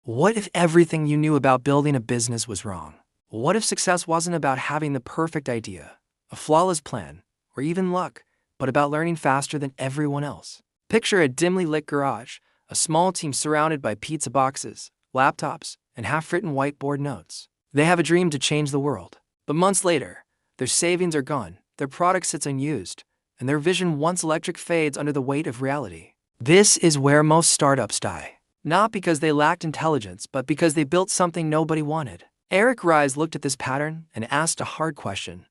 What if everything you knew about building a business was wrong? What if success wasn't about having the perfect idea, a flawless plan, or even luck, but about learning faster than everyone else? Picture a dimly lit garage, a small team surrounded by pizza boxes, laptops, and half-written whiteboard notes. They have a dream to change the world. But months later, their savings are gone, their product sits unused, and their vision once electric fades under the weight of reality. This is where most startups die. Not because they lacked intelligence, but because they built something nobody wanted. Eric Ries looked at this pattern and asked a hard question.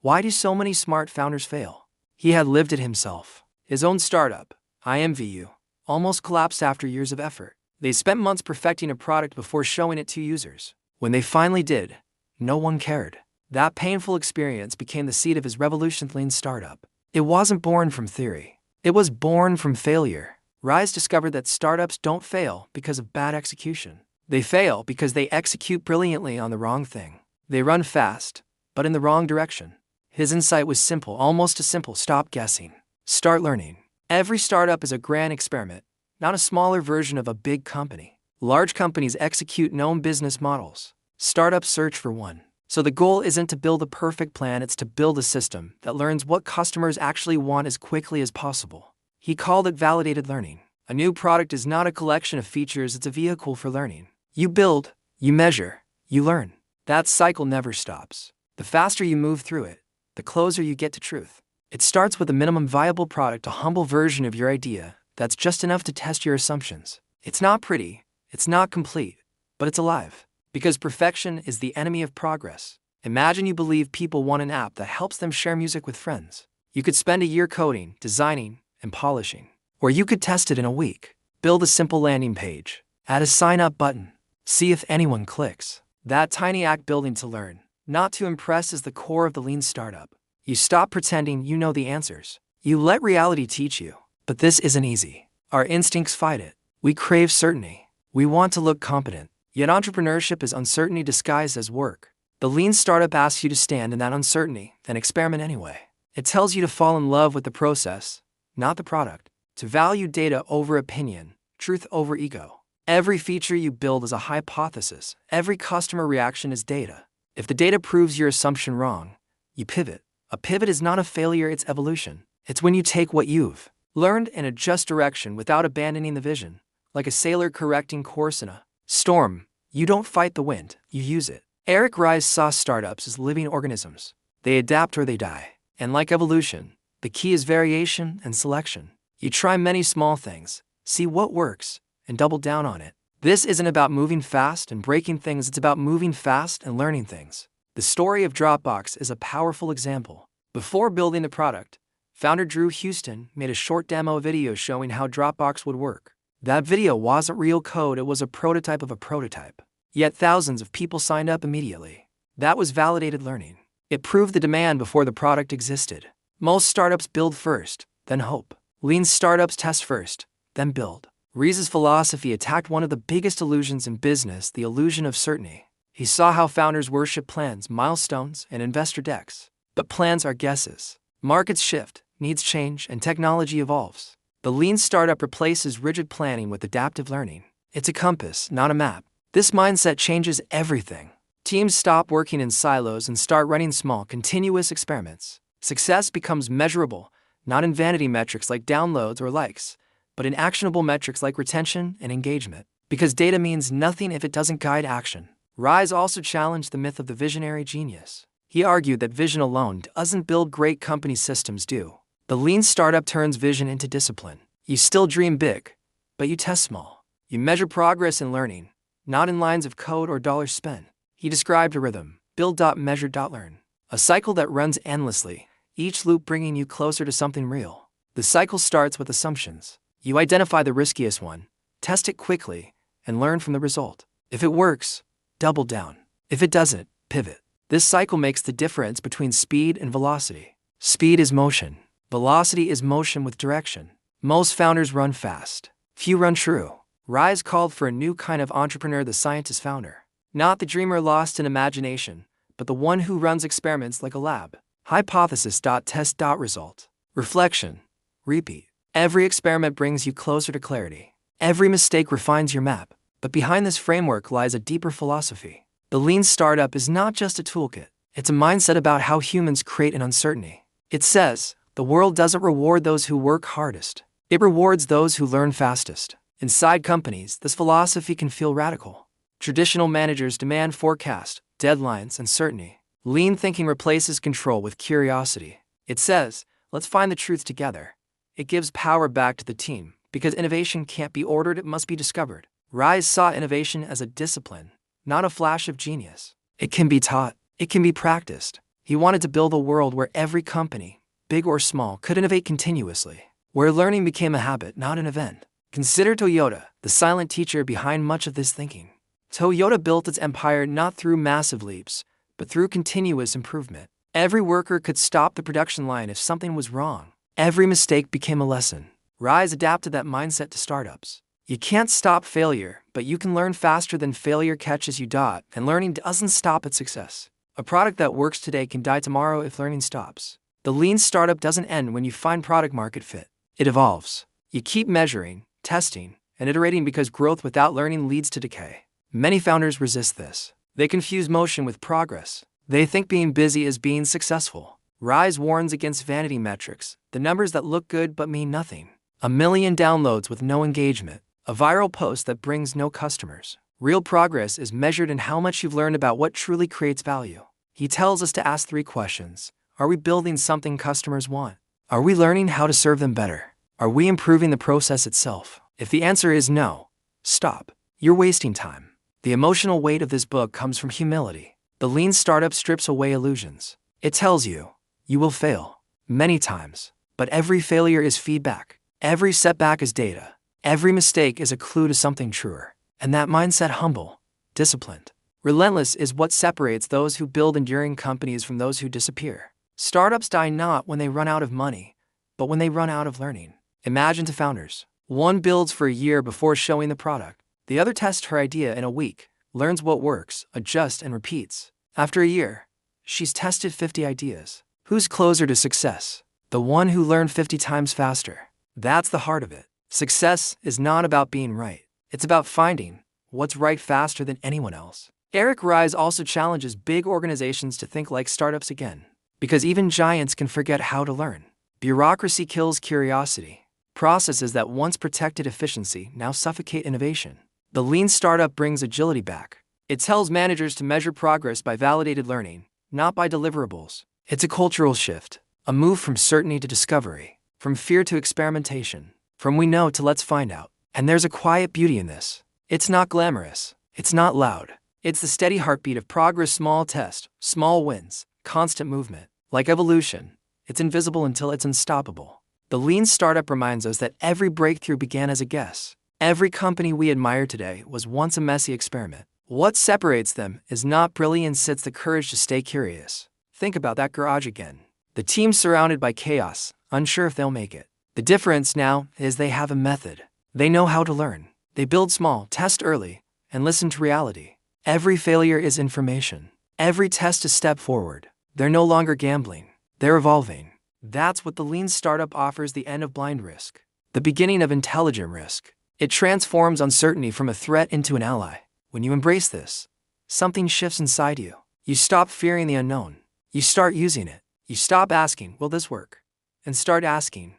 Why do so many smart founders fail? He had lived it himself. His own startup, IMVU, almost collapsed after years of effort. They spent months perfecting a product before showing it to users. When they finally did, no one cared. That painful experience became the seed of his revolutionary startup. It wasn't born from theory. It was born from failure. Rise discovered that startups don't fail because of bad execution. They fail because they execute brilliantly on the wrong thing. They run fast, but in the wrong direction. His insight was simple, almost as simple: stop guessing. Start learning. Every startup is a grand experiment, not a smaller version of a big company. Large companies execute known business models. Startups search for one. So the goal isn't to build a perfect plan, it's to build a system that learns what customers actually want as quickly as possible. He called it validated learning. A new product is not a collection of features, it's a vehicle for learning. You build, you measure, you learn. That cycle never stops. The faster you move through it, the closer you get to truth. It starts with a minimum viable product, a humble version of your idea that's just enough to test your assumptions. It's not pretty, it's not complete, but it's alive. Because perfection is the enemy of progress. Imagine you believe people want an app that helps them share music with friends. You could spend a year coding, designing, and polishing. Or you could test it in a week. Build a simple landing page. Add a sign-up button. See if anyone clicks. That tiny act, building to learn, not to impress, is the core of the lean startup. You stop pretending you know the answers. You let reality teach you. But this isn't easy. Our instincts fight it. We crave certainty. We want to look competent. Yet entrepreneurship is uncertainty disguised as work. The lean startup asks you to stand in that uncertainty, then experiment anyway. It tells you to fall in love with the process, not the product. To value data over opinion, truth over ego. Every feature you build is a hypothesis. Every customer reaction is data. If the data proves your assumption wrong, you pivot. A pivot is not a failure, it's evolution. It's when you take what you've learned and adjust direction without abandoning the vision. Like a sailor correcting course in a storm, you don't fight the wind, you use it. Eric Ries saw startups as living organisms. They adapt or they die. And like evolution, the key is variation and selection. You try many small things, see what works, and double down on it. This isn't about moving fast and breaking things, it's about moving fast and learning things. The story of Dropbox is a powerful example. Before building the product, founder Drew Houston made a short demo video showing how Dropbox would work. That video wasn't real code, it was a prototype of a prototype. Yet thousands of people signed up immediately. That was validated learning. It proved the demand before the product existed. Most startups build first, then hope. Lean startups test first, then build. Ries's philosophy attacked one of the biggest illusions in business, the illusion of certainty. He saw how founders worship plans, milestones, and investor decks. But plans are guesses. Markets shift, needs change, and technology evolves. The lean startup replaces rigid planning with adaptive learning. It's a compass, not a map. This mindset changes everything. Teams stop working in silos and start running small, continuous experiments. Success becomes measurable, not in vanity metrics like downloads or likes, but in actionable metrics like retention and engagement. Because data means nothing if it doesn't guide action. Rise also challenged the myth of the visionary genius. He argued that vision alone doesn't build great companies, systems do. The lean startup turns vision into discipline. You still dream big, but you test small. You measure progress in learning, not in lines of code or dollars spent. He described a rhythm: build, measure, learn. A cycle that runs endlessly, each loop bringing you closer to something real. The cycle starts with assumptions. You identify the riskiest one, test it quickly, and learn from the result. If it works, double down. If it doesn't, pivot. This cycle makes the difference between speed and velocity. Speed is motion. Velocity is motion with direction. Most founders run fast. Few run true. Rise called for a new kind of entrepreneur, the scientist founder. Not the dreamer lost in imagination, but the one who runs experiments like a lab. Hypothesis, test, result. Reflection. Repeat. Every experiment brings you closer to clarity. Every mistake refines your map. But behind this framework lies a deeper philosophy. The lean startup is not just a toolkit, it's a mindset about how humans create an uncertainty. It says, the world doesn't reward those who work hardest. It rewards those who learn fastest. Inside companies, this philosophy can feel radical. Traditional managers demand forecast, deadlines, and certainty. Lean thinking replaces control with curiosity. It says, let's find the truth together. It gives power back to the team, because innovation can't be ordered, it must be discovered. Ries saw innovation as a discipline, not a flash of genius. It can be taught, it can be practiced. He wanted to build a world where every company, big or small, could innovate continuously, where learning became a habit, not an event. Consider Toyota, the silent teacher behind much of this thinking. Toyota built its empire not through massive leaps, but through continuous improvement. Every worker could stop the production line if something was wrong. Every mistake became a lesson. Ries adapted that mindset to startups. You can't stop failure, but you can learn faster than failure catches you. And learning doesn't stop at success. A product that works today can die tomorrow if learning stops. The lean startup doesn't end when you find product market fit. It evolves. You keep measuring, testing, and iterating because growth without learning leads to decay. Many founders resist this. They confuse motion with progress. They think being busy is being successful. Ries warns against vanity metrics, the numbers that look good but mean nothing. 1 million downloads with no engagement. A viral post that brings no customers. Real progress is measured in how much you've learned about what truly creates value. He tells us to ask 3 questions. Are we building something customers want? Are we learning how to serve them better? Are we improving the process itself? If the answer is no, stop. You're wasting time. The emotional weight of this book comes from humility. The lean startup strips away illusions. It tells you, you will fail, many times, but every failure is feedback. Every setback is data. Every mistake is a clue to something truer. And that mindset, humble, disciplined, relentless, is what separates those who build enduring companies from those who disappear. Startups die not when they run out of money, but when they run out of learning. Imagine 2 founders. One builds for a year before showing the product. The other tests her idea in a week, learns what works, adjusts, and repeats. After a year, she's tested 50 ideas. Who's closer to success? The one who learned 50 times faster. That's the heart of it. Success is not about being right. It's about finding what's right faster than anyone else. Eric Ries also challenges big organizations to think like startups again, because even giants can forget how to learn. Bureaucracy kills curiosity. Processes that once protected efficiency now suffocate innovation. The lean startup brings agility back. It tells managers to measure progress by validated learning, not by deliverables. It's a cultural shift, a move from certainty to discovery, from fear to experimentation, from we know to let's find out. And there's a quiet beauty in this. It's not glamorous. It's not loud. It's the steady heartbeat of progress, small tests, small wins, constant movement. Like evolution, it's invisible until it's unstoppable. The lean startup reminds us that every breakthrough began as a guess. Every company we admire today was once a messy experiment. What separates them is not brilliance, it's the courage to stay curious. Think about that garage again. The team surrounded by chaos, unsure if they'll make it. The difference now is they have a method. They know how to learn. They build small, test early, and listen to reality. Every failure is information. Every test a step forward. They're no longer gambling. They're evolving. That's what the lean startup offers: the end of blind risk, the beginning of intelligent risk. It transforms uncertainty from a threat into an ally. When you embrace this, something shifts inside you. You stop fearing the unknown. You start using it. You stop asking, will this work? And start asking,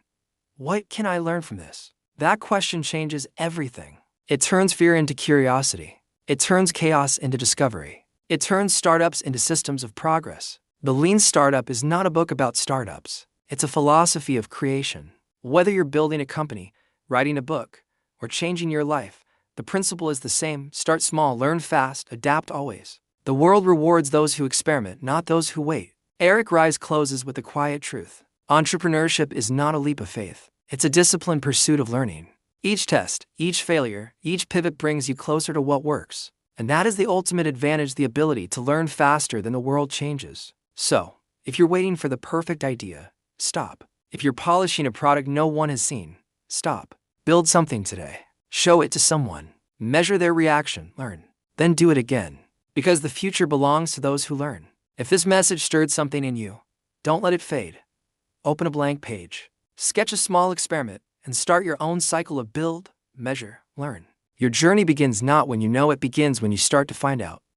what can I learn from this? That question changes everything. It turns fear into curiosity. It turns chaos into discovery. It turns startups into systems of progress. The Lean Startup is not a book about startups. It's a philosophy of creation. Whether you're building a company, writing a book, or changing your life, the principle is the same: start small, learn fast, adapt always. The world rewards those who experiment, not those who wait. Eric Ries closes with a quiet truth. Entrepreneurship is not a leap of faith. It's a disciplined pursuit of learning. Each test, each failure, each pivot brings you closer to what works. And that is the ultimate advantage: the ability to learn faster than the world changes. So, if you're waiting for the perfect idea, stop. If you're polishing a product no one has seen, stop. Build something today. Show it to someone. Measure their reaction, learn. Then do it again. Because the future belongs to those who learn. If this message stirred something in you, don't let it fade. Open a blank page. Sketch a small experiment and start your own cycle of build, measure, learn. Your journey begins not when you know, it begins when you start to find out.